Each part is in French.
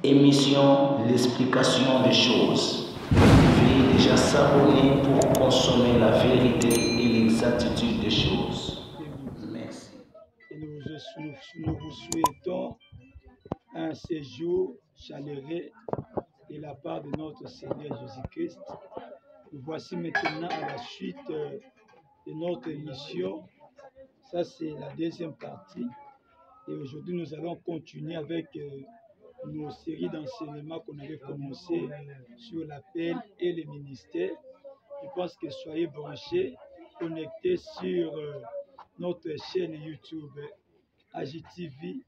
Émission L'explication des choses. Veuillez déjà s'abonner pour consommer la vérité et l'exactitude des choses. Merci. Et nous vous souhaitons un séjour chaleureux de la part de notre Seigneur Jésus-Christ. Nous voici maintenant à la suite de notre émission. Ça, c'est la deuxième partie. Et aujourd'hui, nous allons continuer avec nos séries d'enseignements qu'on avait commencé sur l'appel et le ministère. Je pense que soyez branchés, connectés sur notre chaîne YouTube AJTV,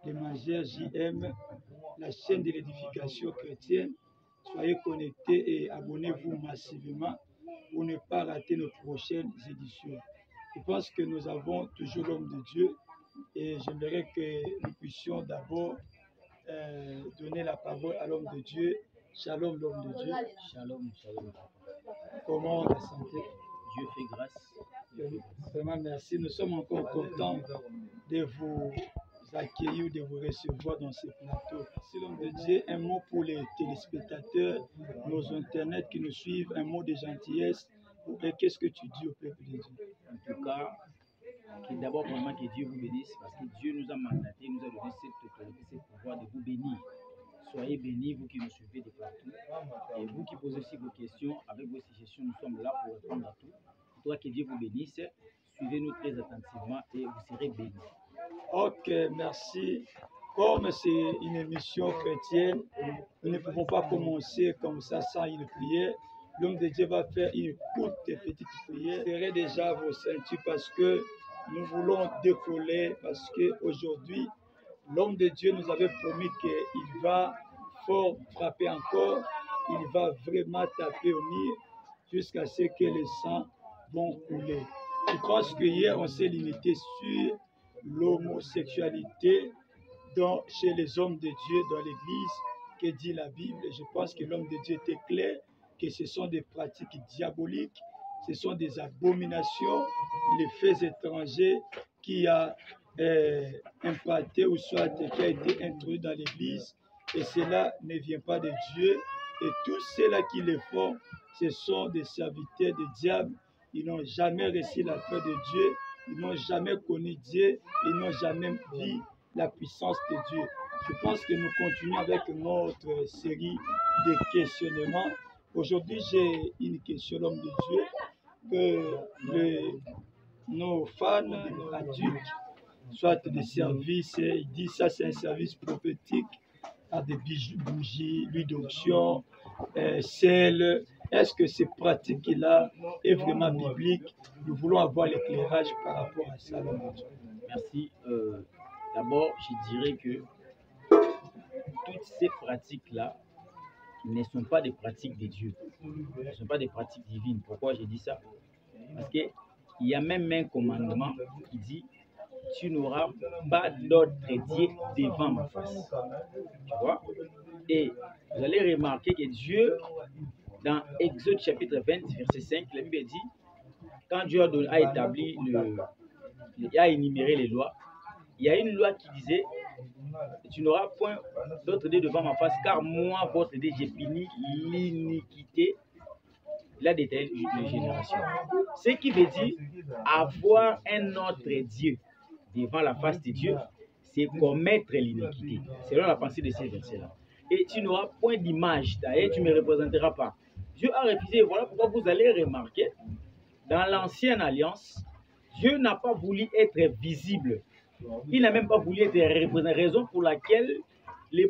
les Mangeurs JM, la chaîne de l'édification chrétienne. Soyez connectés et abonnez-vous massivement pour ne pas rater nos prochaines éditions. Je pense que nous avons toujours l'homme de Dieu et j'aimerais que nous puissions d'abord donner la parole à l'homme de Dieu. Shalom l'homme de Dieu. Shalom, shalom. Comment la santé? Dieu fait grâce. Vraiment merci. Nous sommes encore contents de vous accueillir, de vous recevoir dans ce plateau. Si l'homme de Dieu, un mot pour les téléspectateurs, nos internets qui nous suivent, un mot de gentillesse. Et qu'est-ce que tu dis au peuple de Dieu? En tout cas, d'abord, vraiment que Dieu vous bénisse parce que Dieu nous a mandaté, nous a donné cette autorité, ce pouvoir de vous bénir. Soyez bénis, vous qui nous suivez de partout. Et vous qui posez aussi vos questions, avec vos suggestions, nous sommes là pour répondre à tout. En tout cas, que Dieu vous bénisse. Suivez-nous très attentivement et vous serez bénis. Ok, merci. Comme c'est une émission chrétienne, nous ne pouvons pas commencer comme ça sans une prière. L'homme de Dieu va faire une courte petite prière. Serrez déjà vos ceintures parce que nous voulons décoller, parce qu'aujourd'hui, l'homme de Dieu nous avait promis qu'il va fort frapper encore, il va vraiment taper au mur jusqu'à ce que les sangs vont couler. Je pense que hier, on s'est limité sur l'homosexualité chez les hommes de Dieu dans l'Église, que dit la Bible. Je pense que l'homme de Dieu était clair que ce sont des pratiques diaboliques, ce sont des abominations, les faits étrangers qui a impacté ou soit qui a été introduit dans l'Église, et cela ne vient pas de Dieu. Et tous ceux-là qui le font, ce sont des serviteurs du diable. Ils n'ont jamais reçu la paix de Dieu, ils n'ont jamais connu Dieu, ils n'ont jamais vu la puissance de Dieu. Je pense que nous continuons avec notre série de questionnements. Aujourd'hui, j'ai une question, l'homme de Dieu, que nos fans, nos adultes, soit des services, ils disent ça c'est un service prophétique, à des bougies, l'huile d'onction, sel. Est-ce que ces pratiques-là est vraiment biblique? Nous voulons avoir l'éclairage par rapport à ça. Merci. D'abord, je dirais que toutes ces pratiques-là ne sont pas des pratiques de Dieu. Ce ne sont pas des pratiques divines. Pourquoi j'ai dit ça? Parce qu'il y a même un commandement qui dit « Tu n'auras pas d'autre Dieu devant ma face ». Tu vois? Et vous allez remarquer que Dieu, dans Exode chapitre 20, verset 5, la Bible dit, quand Dieu a établi, a énuméré les lois, il y a une loi qui disait « Tu n'auras point d'autre Dieu devant ma face, car moi, votre Dieu, j'ai puni l'iniquité, la détaillée de génération. » Ce qui veut dire avoir un autre Dieu devant la face de Dieu, c'est commettre l'iniquité, selon la pensée de ces versets-là. Et tu n'auras point d'image, d'ailleurs tu ne me représenteras pas. Dieu a refusé, voilà pourquoi vous allez remarquer, dans l'ancienne alliance, Dieu n'a pas voulu être visible. Il n'a même pas voulu être représenté, raison pour laquelle,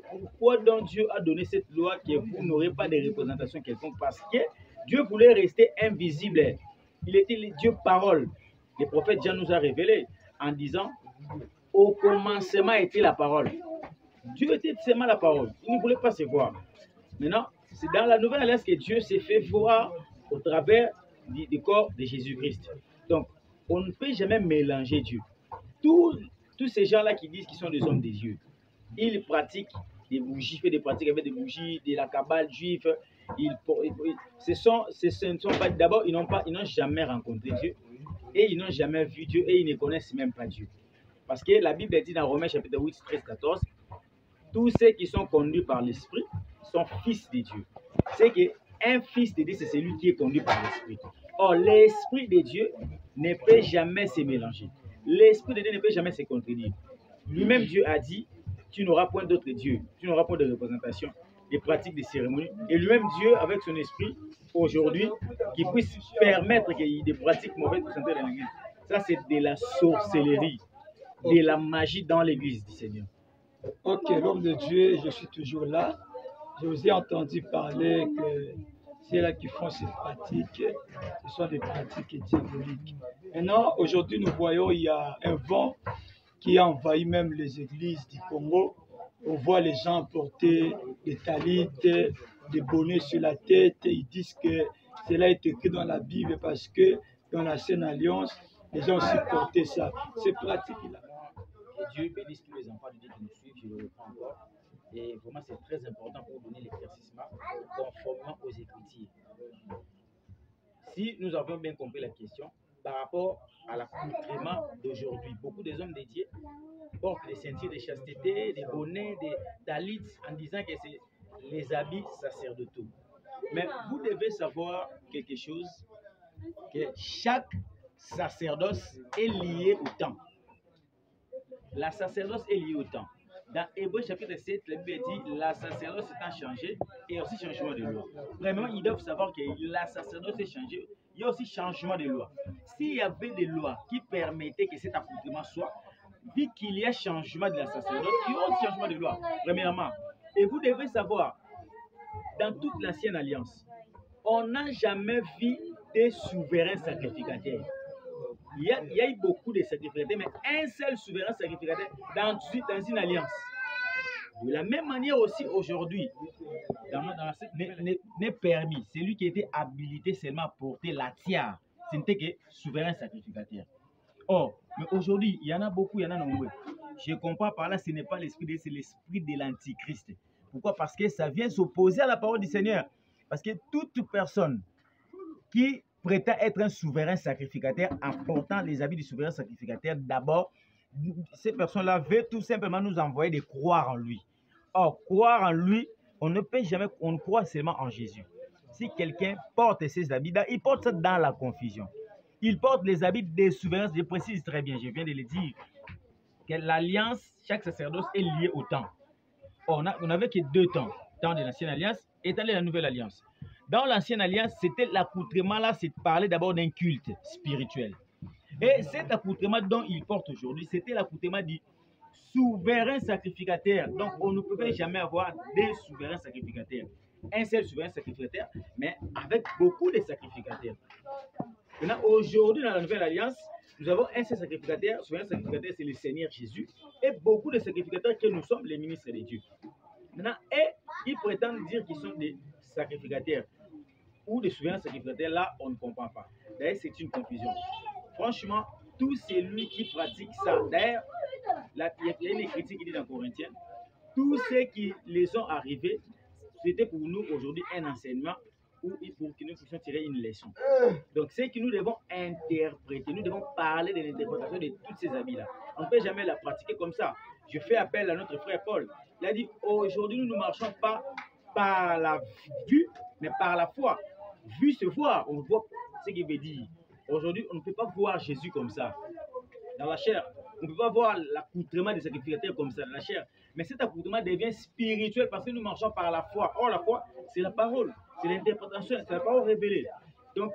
pourquoi donc Dieu a donné cette loi que vous n'aurez pas de représentation quelconque, parce que Dieu voulait rester invisible. Il était le Dieu parole. Le prophète Jean nous a révélé en disant, au commencement était la parole. Dieu était seulement la parole. Il ne voulait pas se voir. Maintenant, c'est dans la nouvelle alliance que Dieu s'est fait voir au travers du corps de Jésus-Christ. Donc, on ne peut jamais mélanger Dieu. Tous ces gens-là qui disent qu'ils sont des hommes de Dieu, ils pratiquent des bougies, font des pratiques avec des bougies, de la cabale juive. D'abord, ils n'ont jamais rencontré Dieu et ils n'ont jamais vu Dieu et ils ne connaissent même pas Dieu. Parce que la Bible dit dans Romains chapitre 8, 13, 14, tous ceux qui sont conduits par l'Esprit sont fils de Dieu. C'est qu'un fils de Dieu, c'est celui qui est conduit par l'Esprit. Or, l'Esprit de Dieu ne peut jamais se mélanger. L'Esprit de Dieu ne peut jamais se contredire. Lui-même, Dieu a dit, tu n'auras point d'autre Dieu, tu n'auras point de représentation, des pratiques, des cérémonies. Et lui-même, Dieu, avec son esprit, aujourd'hui, qui puisse permettre qu'il y ait des pratiques mauvaises pour s'entrer dans l'église. Ça, c'est de la sorcellerie, de la magie dans l'église du Seigneur. Ok, l'homme de Dieu, je suis toujours là. Je vous ai entendu parler que ceux-là qui font ces pratiques, ce sont des pratiques diaboliques. Maintenant, aujourd'hui, nous voyons il y a un vent qui a envahi même les églises du Congo. On voit les gens porter des talites, des bonnets sur la tête. Ils disent que cela est écrit dans la Bible parce que dans l'Ancienne Alliance, les gens aussi portaient ça. Ces pratiques-là. Que Dieu bénisse tous les enfants de Dieu qui nous suivent, je le reprends encore. Et vraiment, c'est très important pour donner l'éclaircissement conformément aux Écritures. Si nous avons bien compris la question, par rapport à l'accoutrement d'aujourd'hui, beaucoup des hommes dédiés portent des ceintures de chasteté, des bonnets, des talites, en disant que c'est les habits sacerdotaux. Mais vous devez savoir quelque chose, que chaque sacerdoce est lié au temps. La sacerdoce est liée au temps. Dans Hébreux chapitre 7, la Bible dit la sacerdoce étant changée et aussi changement de loi. Vraiment, ils doivent savoir que la sacerdoce est changée, il y a aussi changement de loi. S'il y avait des lois qui permettaient que cet accoutrement soit, vu qu'il y a changement de la sacerdoce, il y a aussi changement de loi, premièrement. Et vous devez savoir, dans toute l'ancienne alliance, on n'a jamais vu des souverains sacrificateurs. Il y a eu beaucoup de sacrificateurs, mais un seul souverain sacrificateur dans une alliance. De la même manière aussi aujourd'hui, n'est permis. Celui qui était habilité seulement à porter la tiare, ce n'était que souverain sacrificateur. Or, mais aujourd'hui, il y en a beaucoup, il y en a nombreux. Je comprends par là, ce n'est pas l'esprit de Dieu, c'est l'esprit de l'antichrist. Pourquoi? Parce que ça vient s'opposer à la parole du Seigneur. Parce que toute personne qui prétend être un souverain sacrificateur en portant les habits du souverain sacrificateur, d'abord, ces personnes-là veulent tout simplement nous envoyer de croire en lui. Or, croire en lui, on ne peut jamais, on croit seulement en Jésus. Si quelqu'un porte ces habits, il porte ça dans la confusion. Il porte les habits des souverains, je précise très bien, je viens de le dire, que l'alliance, chaque sacerdoce est lié au temps. Or, on n'avait que deux temps, temps de l'ancienne alliance et temps de la nouvelle alliance. Dans l'ancienne alliance, c'était l'accoutrement là, c'est parler d'abord d'un culte spirituel. Et cet accoutrement dont il porte aujourd'hui, c'était l'accoutrement du souverain sacrificateur. Donc, on ne pouvait jamais avoir des souverains sacrificateurs. Un seul souverain sacrificateur, mais avec beaucoup de sacrificateurs. Maintenant, aujourd'hui, dans la nouvelle alliance, nous avons un seul sacrificateur. Souverain sacrificateur, c'est le Seigneur Jésus. Et beaucoup de sacrificateurs que nous sommes les ministres de Dieu. Maintenant, et ils prétendent dire qu'ils sont des sacrificateurs ou des souverains sacrificateurs. Là, on ne comprend pas. D'ailleurs, c'est une confusion. Franchement, tout celui qui pratique ça, d'ailleurs, il y a une critique qui dit dans Corinthiens, tous ceux qui les ont arrivés, c'était pour nous aujourd'hui un enseignement ou pour que nous puissions tirer une leçon. Donc, c'est que nous devons interpréter, nous devons parler de l'interprétation de tous ces habits-là. On ne peut jamais la pratiquer comme ça. Je fais appel à notre frère Paul. Il a dit, aujourd'hui, nous ne marchons pas par la vue, mais par la foi. Vue, se voir, on voit ce qu'il veut dire. Aujourd'hui, on ne peut pas voir Jésus comme ça, dans la chair. On ne peut pas voir l'accoutrement des sacrificateurs comme ça, dans la chair. Mais cet accoutrement devient spirituel parce que nous marchons par la foi. Or, la foi, c'est la parole, c'est l'interprétation, c'est la parole révélée. Donc,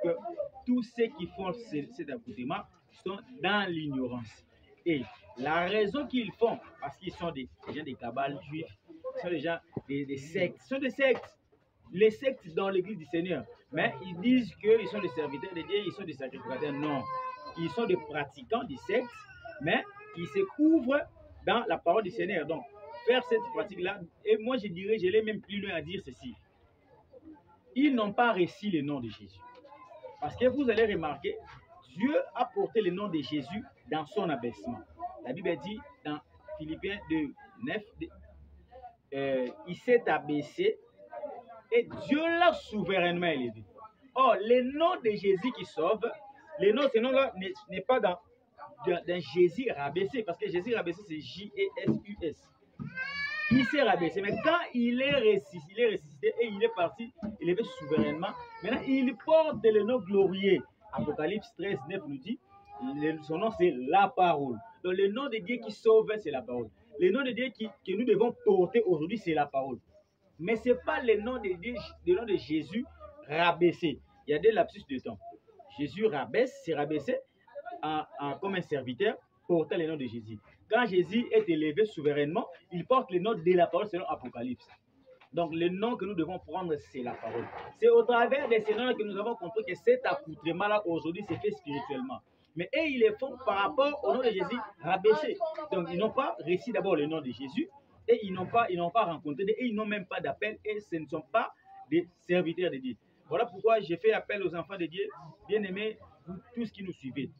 tous ceux qui font cet accoutrement sont dans l'ignorance. Et la raison qu'ils font, parce qu'ils sont des gens des cabales juifs, ils sont des gens des sectes, ce sont des sectes. Les sectes dans l'église du Seigneur. Mais ils disent qu'ils sont des serviteurs de Dieu, ils sont des sacrificateurs. Non. Ils sont des pratiquants des sectes, mais ils se couvrent dans la parole du Seigneur. Donc, faire cette pratique-là, et moi je dirais, je l'ai même plus loin à dire ceci. Ils n'ont pas reçu le nom de Jésus. Parce que vous allez remarquer, Dieu a porté le nom de Jésus dans son abaissement. La Bible dit dans Philippiens 2, 9, il s'est abaissé et Dieu l'a souverainement élevé. Or, le nom de Jésus qui sauve, ce nom-là n'est pas dans Jésus rabaissé, parce que Jésus rabaissé, c'est J-E-S-U-S. il s'est rabaissé. Mais quand il est ressuscité et il est parti, il est souverainement. Maintenant, il porte le nom glorieux. Apocalypse 13, 9 nous dit, son nom c'est la parole. Donc le nom de Dieu qui sauve, c'est la parole. Le nom de Dieu que nous devons porter aujourd'hui, c'est la parole. Mais ce n'est pas le nom de Dieu, le nom de Jésus rabaissé. Il y a des lapsus de temps. Jésus s'est rabaissé comme un serviteur portant le nom de Jésus. Quand Jésus est élevé souverainement, il porte le nom de la parole selon Apocalypse. Donc le nom que nous devons prendre, c'est la parole. C'est au travers de ces noms que nous avons compris que cet accoutrement-là aujourd'hui s'est fait spirituellement. Mais eux, ils le font par rapport au nom de Jésus rabaissé. Donc ils n'ont pas reçu d'abord le nom de Jésus et ils n'ont pas rencontré, et ils n'ont même pas d'appel et ce ne sont pas des serviteurs de Dieu. Voilà pourquoi j'ai fait appel aux enfants de Dieu, bien-aimés, vous tous qui nous suivez.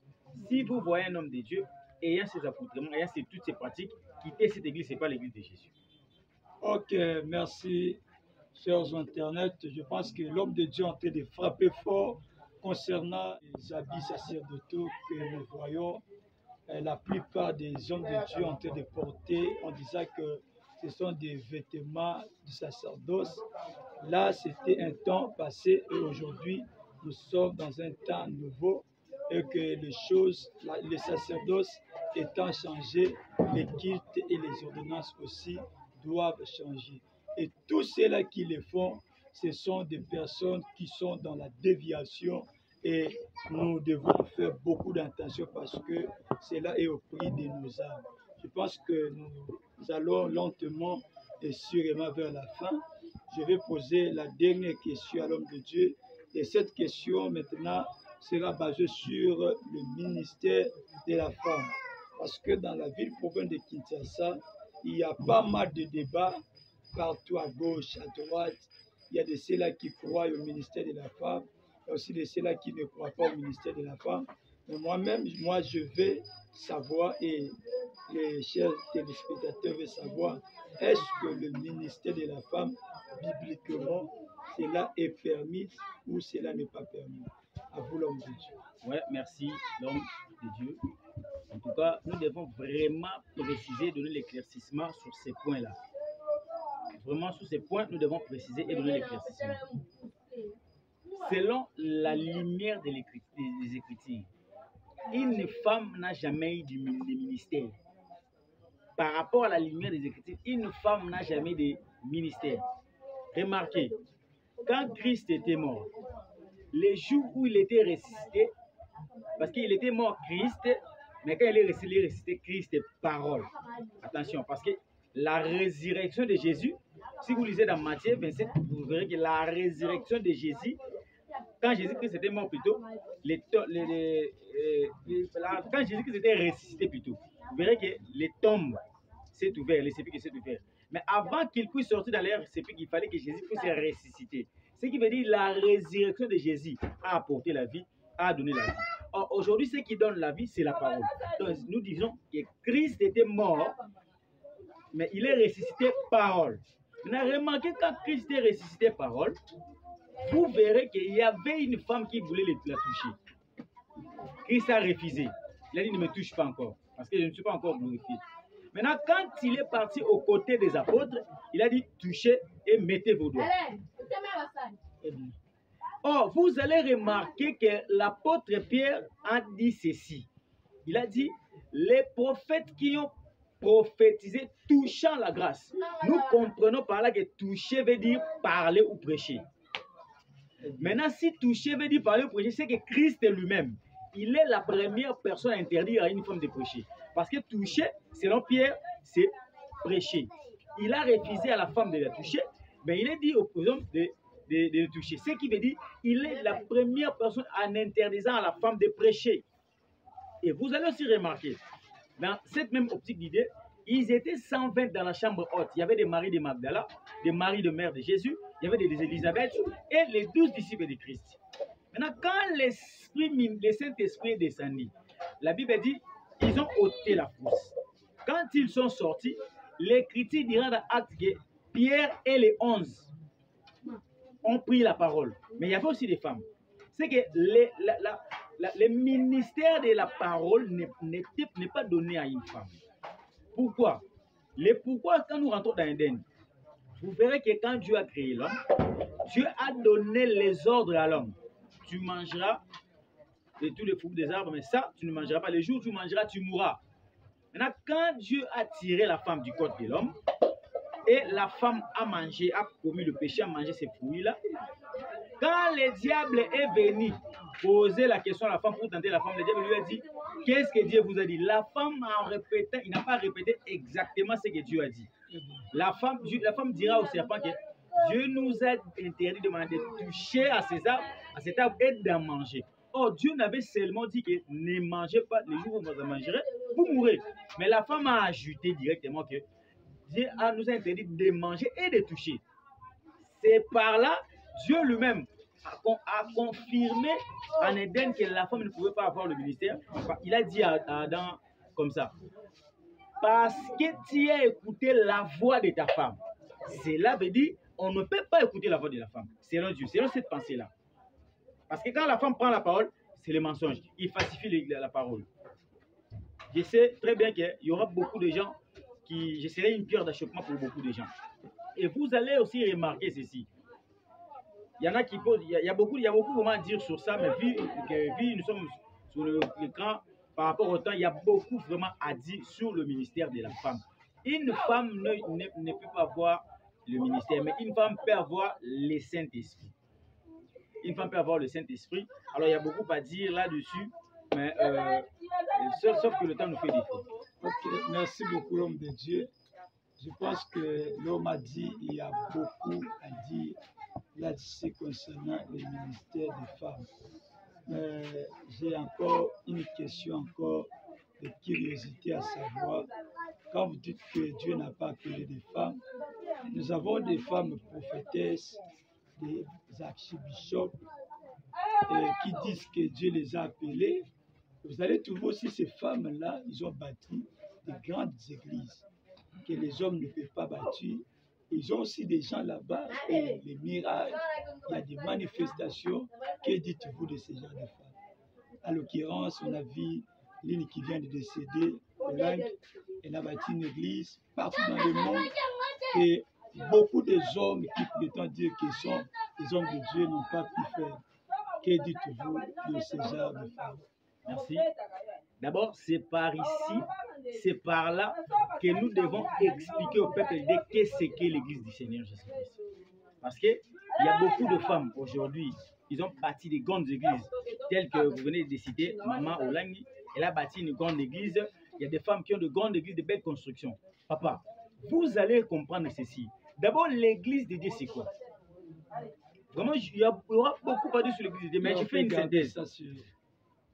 Si vous voyez un homme de Dieu ayant ces accoutrements, ayant toutes ces pratiques, quittez cette église, ce n'est pas l'église de Jésus. Ok, merci, chers internautes. Je pense que l'homme de Dieu est en train de frapper fort concernant les habits sacerdotaux que nous voyons. La plupart des hommes de Dieu ont en train de porter en disant que ce sont des vêtements du sacerdoce. Là, c'était un temps passé et aujourd'hui, nous sommes dans un temps nouveau et que les choses, les sacerdoces étant changés, les cultes et les ordonnances aussi doivent changer. Et tous ceux-là qui le font, ce sont des personnes qui sont dans la déviation et nous devons faire beaucoup d'attention parce que cela est au prix de nos âmes. Je pense que nous allons lentement et sûrement vers la fin. Je vais poser la dernière question à l'homme de Dieu et cette question maintenant sera basée sur le ministère de la femme. Parce que dans la ville province de Kinshasa, il y a pas mal de débats partout à gauche, à droite. Il y a de ceux-là qui croient au ministère de la femme, il y a aussi de ceux-là qui ne croient pas au ministère de la femme. Mais moi-même, je vais savoir et les chers téléspectateurs veulent savoir, est-ce que le ministère de la femme, bibliquement, cela est permis ou cela n'est pas permis? À vous, l'homme de Dieu. Oui, merci, l'homme de Dieu. En tout cas, nous devons vraiment préciser, donner l'éclaircissement sur ces points-là. Vraiment, sur ces points, nous devons préciser et donner l'éclaircissement. Selon la lumière des Écritures, une femme n'a jamais eu de ministère. Par rapport à la lumière des Écritures, une femme n'a jamais de ministère. Remarquez, quand Christ était mort, les jours où il était ressuscité, parce qu'il était mort Christ, mais quand il est ressuscité, Christ est parole. Attention, parce que la résurrection de Jésus, si vous lisez dans Matthieu 27, vous verrez que la résurrection de Jésus, quand Jésus-Christ était mort plutôt, quand Jésus-Christ était ressuscité plutôt, vous verrez que les tombes s'est ouvert, les sépulcres s'est ouvert. Mais avant qu'il puisse sortir dans l'air sépulcre, il fallait que Jésus puisse ressusciter. Ce qui veut dire la résurrection de Jésus a apporté la vie, a donné la vie. Or, aujourd'hui, ce qui donne la vie, c'est la parole. Donc, nous disons que Christ était mort, mais il est ressuscité parole. Maintenant, remarquez, quand Christ est ressuscité parole, vous verrez qu'il y avait une femme qui voulait la toucher. Christ a refusé. Il a dit, ne me touche pas encore, parce que je ne suis pas encore glorifié. Maintenant, quand il est parti aux côtés des apôtres, il a dit, touchez et mettez vos doigts. Or, vous allez remarquer que l'apôtre Pierre a dit ceci. Il a dit, les prophètes qui ont prophétisé touchant la grâce. Nous comprenons par là que toucher veut dire parler ou prêcher. Maintenant, si toucher veut dire parler ou prêcher, c'est que Christ lui-même, il est la première personne à interdire à une femme de prêcher. Parce que toucher, selon Pierre, c'est prêcher. Il a refusé à la femme de la toucher, mais il a dit aux hommes de le toucher. Ce qui veut dire qu'il est la première personne en interdisant à la femme de prêcher. Et vous allez aussi remarquer, dans cette même optique d'idée, ils étaient 120 dans la chambre haute. Il y avait des maris de Magdala, des maris de mère de Jésus, il y avait des Élisabeth et les 12 disciples de Christ. Maintenant, quand le Saint-Esprit est descendu, la Bible dit, ils ont ôté la fosse. Quand ils sont sortis, l'Écriture dira dans Actes que Pierre et les 11 ont pris la parole. Mais il y avait aussi des femmes. C'est que le ministère de la parole n'est pas donné à une femme. Pourquoi? Pourquoi quand nous rentrons dans Éden, vous verrez que quand Dieu a créé l'homme, Dieu a donné les ordres à l'homme. Tu mangeras de tous les fruits des arbres, mais ça, tu ne mangeras pas. Le jour où tu mangeras, tu mourras. Maintenant, quand Dieu a tiré la femme du corps de l'homme, et la femme a mangé, a commis le péché, a mangé ces fruits-là, quand le diable est venu poser la question à la femme pour tenter la femme, le diable lui a dit, qu'est-ce que Dieu vous a dit? La femme en répétant, il n'a pas répété exactement ce que Dieu a dit. La femme dira au serpent que Dieu nous a interdit de toucher à ces arbres, à cet arbre et d'en manger. Or, Dieu n'avait seulement dit que ne mangez pas, les jours où vous en mangerez, vous mourrez. Mais la femme a ajouté directement que Dieu nous a interdit de manger et de toucher. C'est par là, Dieu lui-même a confirmé en Éden que la femme ne pouvait pas avoir le ministère. Il a dit à Adam comme ça. Parce que tu as écouté la voix de ta femme. Cela veut dire on ne peut pas écouter la voix de la femme. Selon Dieu, selon cette pensée-là. Parce que quand la femme prend la parole, c'est le mensonge. Il falsifie la parole. Je sais très bien qu'il y aura beaucoup de gens qui... Je serai une pierre d'achoppement pour beaucoup de gens. Et vous allez aussi remarquer ceci. Il y en a qui posent... Il y a beaucoup vraiment à dire sur ça, mais vu nous sommes sur l'écran, par rapport au temps, il y a beaucoup vraiment à dire sur le ministère de la femme. Une femme ne peut pas avoir le ministère, mais une femme peut avoir le Saint-Esprit. Une femme peut avoir le Saint-Esprit. Alors, il y a beaucoup à dire là-dessus, mais sauf que le temps nous fait défaut. Ok, merci beaucoup, l'homme de Dieu. Je pense que l'homme a dit, il y a beaucoup à dire là-dessus concernant le ministère des femmes. J'ai encore une question, encore de curiosité à savoir. Quand vous dites que Dieu n'a pas appelé des femmes, nous avons des femmes prophétesses, des archibishops qui disent que Dieu les a appelées. Vous allez trouver aussi ces femmes-là, ils ont bâti des grandes églises que les hommes ne peuvent pas bâtir. Ils ont aussi des gens là-bas, et les miracles, il y a des manifestations. Que dites-vous de ces gens de femmes? À l'occurrence, on a vu l'une qui vient de décéder, Hollande, elle a bâti une église partout dans le monde. Et beaucoup des hommes qui prétendent dire qu'ils sont des hommes de Dieu n'ont pas pu faire. Que dites-vous de ces genre de femmes? Merci. D'abord, c'est par ici, c'est par là que nous devons expliquer au peuple de qu'est-ce qu'est l'église du Seigneur Jésus-Christ. Parce qu'il y a beaucoup de femmes aujourd'hui, ils ont bâti des grandes églises, telles que vous venez de citer, Maman Olangi, elle a bâti une grande église. Il y a des femmes qui ont de grandes églises, de belles constructions. Papa, vous allez comprendre ceci. D'abord, l'église de Dieu, c'est quoi? Vraiment, il y aura beaucoup à dire sur l'église de Dieu, mais je fais une synthèse.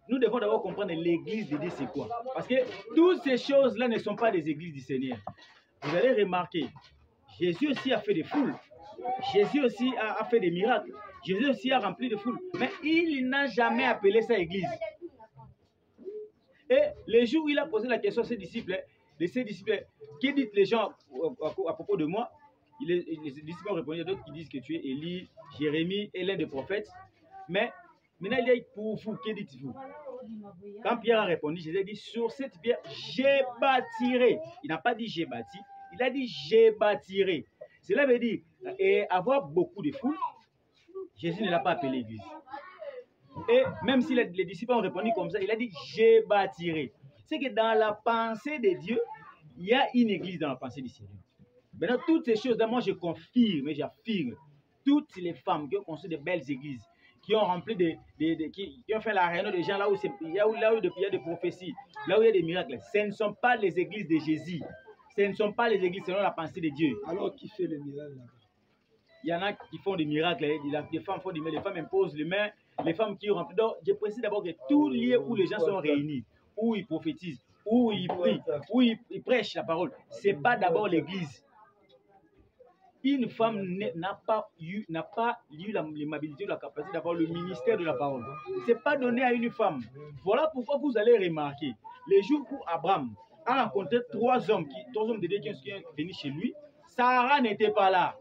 Nous devons d'abord comprendre l'église de Dieu, c'est quoi. Parce que toutes ces choses-là ne sont pas des églises du Seigneur. Vous allez remarquer, Jésus aussi a fait des foules. Jésus aussi a fait des miracles. Jésus aussi a rempli de foules. Mais il n'a jamais appelé ça église. Et le jour où il a posé la question à ses disciples, qui dit les gens à propos de moi? Les disciples ont répondu, il y a d'autres qui disent que tu es Élie, Jérémie et l'un des prophètes. Mais maintenant, il dit pour vous, que dites-vous? Quand Pierre a répondu, Jésus a dit, sur cette pierre, j'ai bâtirai. Il n'a pas dit j'ai bâti, il a dit j'ai bâtirai. Cela veut dire, et avoir beaucoup de foules, Jésus ne l'a pas appelé l'église. Et même si les disciples ont répondu comme ça, il a dit j'ai bâtirai. C'est que dans la pensée de Dieu, il y a une église dans la pensée du Seigneur. Maintenant, toutes ces choses-là, moi je confirme et j'affirme, toutes les femmes qui ont construit de belles églises, qui ont rempli qui ont fait la réunion des gens là où il y a des prophéties, là où il y a des miracles, ce ne sont pas les églises de Jésus. Ce ne sont pas les églises selon la pensée de Dieu. Alors, qui fait le miracle là-bas? Il y en a qui font des miracles, les femmes font des miracles, les femmes imposent les mains, les femmes qui remplissent. Donc, je précise d'abord que tout lieu où les gens sont réunis, où ils prophétisent, où ils prient, où ils prêchent la parole, ce n'est pas d'abord l'église. Une femme n'a pas eu l'amabilité ou la capacité d'avoir le ministère de la parole. Ce n'est pas donné à une femme. Voilà pourquoi vous allez remarquer, les jours où Abraham a rencontré trois hommes de Dieu qui sont venus chez lui, Sarah n'était pas là.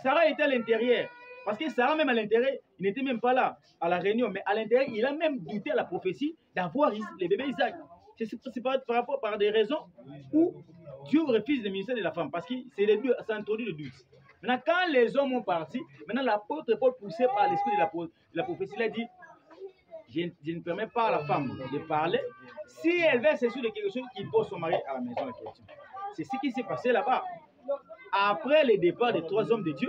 Sarah était à l'intérieur. Parce que Sarah, même à l'intérieur, il n'était même pas là à la réunion. Mais à l'intérieur, il a même douté à la prophétie d'avoir le bébé Isaac. C'est par rapport par des raisons où Dieu refuse le ministère de la femme, parce que c'est les deux, ça introduit le doute. Maintenant, quand les hommes ont parti, maintenant l'apôtre Paul, poussé par l'esprit de la prophétie, il a dit, je ne permets pas à la femme de parler si elle veut s'assurer de quelque chose qui pose son mari à la maison en question. C'est ce qui s'est passé là-bas. Après le départ des 3 hommes de Dieu,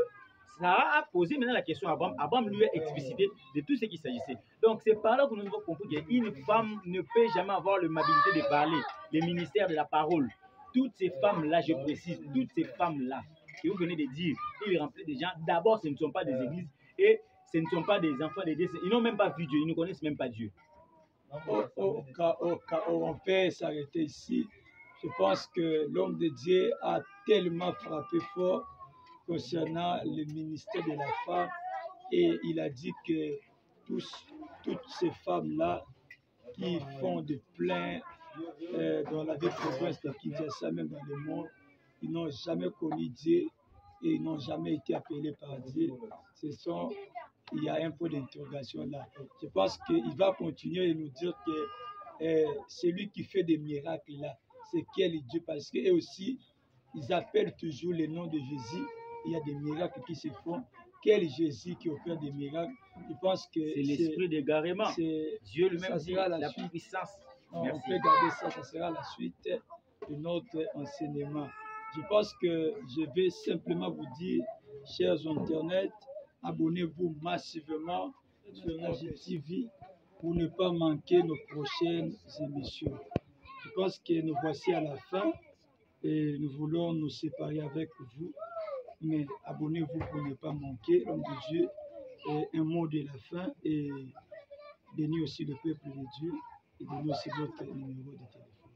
ça a posé maintenant la question à Abraham. Abraham lui a explicité de tout ce qu'il s'agissait. Donc c'est par là que nous avons compris qu'une femme ne peut jamais avoir l'amabilité de parler, le ministère de la parole. Toutes ces femmes-là, je précise, toutes ces femmes-là, que vous venez de dire, ils remplissent des gens, d'abord ce ne sont pas des églises et ce ne sont pas des enfants de Dieu. Ils n'ont même pas vu Dieu, ils ne connaissent même pas Dieu. Au cas où on peut s'arrêter ici, je pense que l'homme de Dieu a tellement frappé fort concernant le ministère de la femme et il a dit que toutes ces femmes-là qui font de plein dans la vie province de Kinshasa, même dans le monde, ils n'ont jamais connu Dieu et ils n'ont jamais été appelés par Dieu. Il y a un point d'interrogation là. Je pense qu'il va continuer de nous dire que celui qui fait des miracles là, c'est quel Dieu, parce qu'eux aussi, ils appellent toujours le nom de Jésus. Il y a des miracles qui se font. Quel Jésus qui opère des miracles? Je pense que c'est l'esprit d'égarement. Dieu lui-même dit la puissance. On peut garder ça, ça sera la suite de notre enseignement. Je pense que je vais simplement vous dire, chers internautes, abonnez-vous massivement sur notre TV pour ne pas manquer nos prochaines émissions. Je pense que nous voici à la fin et nous voulons nous séparer avec vous. Mais abonnez-vous pour ne pas manquer l'homme de Dieu et un mot de la fin et bénis aussi le peuple de Dieu et donnez aussi votre numéro de téléphone.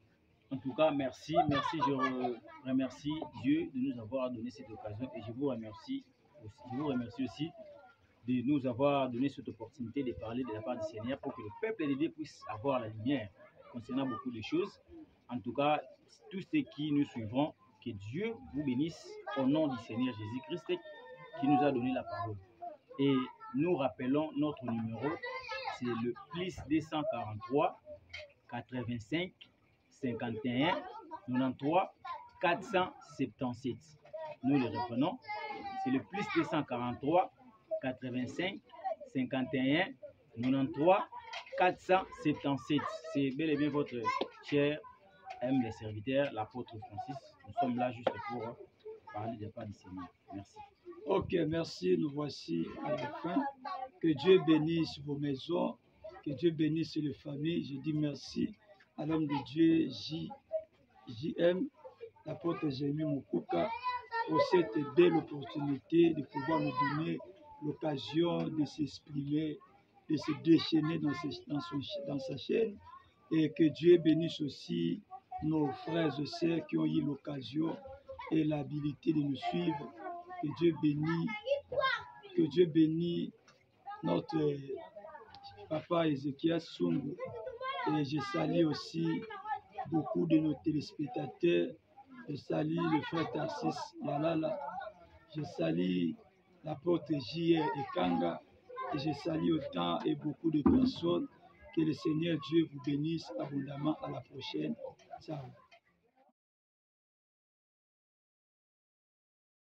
En tout cas, merci, je remercie Dieu de nous avoir donné cette occasion et je vous remercie aussi de nous avoir donné cette opportunité de parler de la part du Seigneur pour que le peuple de Dieu puisse avoir la lumière concernant beaucoup de choses. En tout cas, tous ceux qui nous suivront, que Dieu vous bénisse au nom du Seigneur Jésus-Christ qui nous a donné la parole. Et nous rappelons notre numéro, c'est le +243 85 51 93 477. Nous le reprenons, c'est le +243 85 51 93 477. C'est bel et bien votre cher le serviteur, l'apôtre Francis. Nous sommes là juste pour parler des pas du Seigneur. Merci. Ok, merci. Nous voici à la fin. Que Dieu bénisse vos maisons, que Dieu bénisse les familles. Je dis merci à l'homme de Dieu, JM, l'apôtre Jérémie Moukouka, pour cette belle opportunité de pouvoir nous donner l'occasion de s'exprimer, de se déchaîner dans sa chaîne. Et que Dieu bénisse aussi nos frères et sœurs qui ont eu l'occasion et l'habilité de nous suivre. Que Dieu bénisse notre papa Ézéchiel Sungu. Et je salue aussi beaucoup de nos téléspectateurs. Je salue le frère Tarsis Yalala. Je salue l'apôtre J.R. Ekanga. Et je salue autant et beaucoup de personnes. Que le Seigneur Dieu vous bénisse abondamment. À la prochaine. Ciao.